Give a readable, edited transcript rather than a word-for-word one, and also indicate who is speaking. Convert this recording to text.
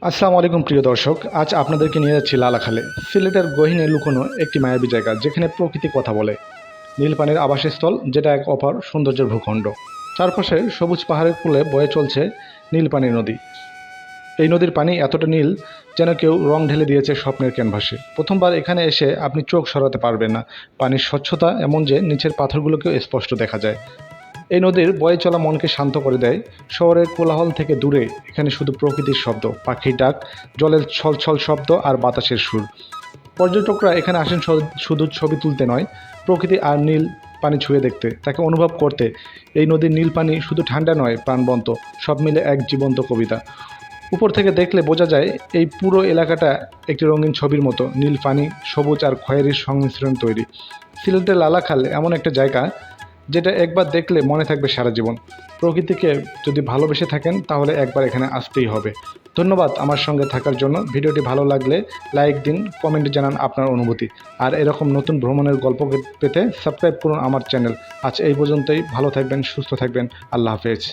Speaker 1: আসসালামু আলাইকুম প্রিয় দর্শক, আজ আপনাদেরকে নিয়ে যাচ্ছি লালাখালে। সিলেটের গহীনে লুকোনো একটি মায়াবী জায়গা, যেখানে প্রকৃতি কথা বলে। নীল পানির আবাসস্থল, যেটা এক অপার সৌন্দর্যের ভূখণ্ড। চারপাশে সবুজ পাহাড়ের কোলে বয়ে চলছে নীল পানির নদী। এই নদীর পানি এতটা নীল যেন কেউ রং ঢেলে দিয়েছে স্বপ্নের ক্যানভাসে। প্রথমবার এখানে এসে আপনি চোখ সরাতে পারবেন না। পানির স্বচ্ছতা এমন যে নিচের পাথরগুলোকেও স্পষ্ট দেখা যায়। এই নদীর বয়ে চলা মনকে শান্ত করে দেয়। শহরের কোলাহল থেকে দূরে এখানে শুধু প্রকৃতির শব্দ, পাখির ডাক, জলের ছলছল শব্দ আর বাতাসের সুর। পর্যটকরা এখানে আসেন শুধু ছবি তুলতে নয়, প্রকৃতি আর নীল পানি ছুঁয়ে দেখতে, তাকে অনুভব করতে। এই নদীর নীল পানি শুধু ঠান্ডা নয়, প্রাণবন্ত, সব মিলে এক জীবন্ত কবিতা। উপর থেকে দেখলে বোঝা যায় এই পুরো এলাকাটা একটি রঙিন ছবির মতো। নীল পানি, সবুজ আর খয়েরির সংমিশ্রণ তৈরি। সিলেটের লালাখাল এমন একটা জায়গা যেটা একবার দেখলে মনে থাকবে সারা জীবন। প্রকৃতিকে যদি ভালোবেসে থাকেন তাহলে একবার এখানে আসতেই হবে। ধন্যবাদ আমার সঙ্গে থাকার জন্য। ভিডিওটি ভালো লাগলে লাইক দিন, কমেন্টে জানান আপনার অনুভূতি। আর এরকম নতুন ভ্রমণের গল্প পেতে সাবস্ক্রাইব করুন আমার চ্যানেল। আজ এই পর্যন্তই। ভালো থাকবেন, সুস্থ থাকবেন। আল্লাহ হাফেজ।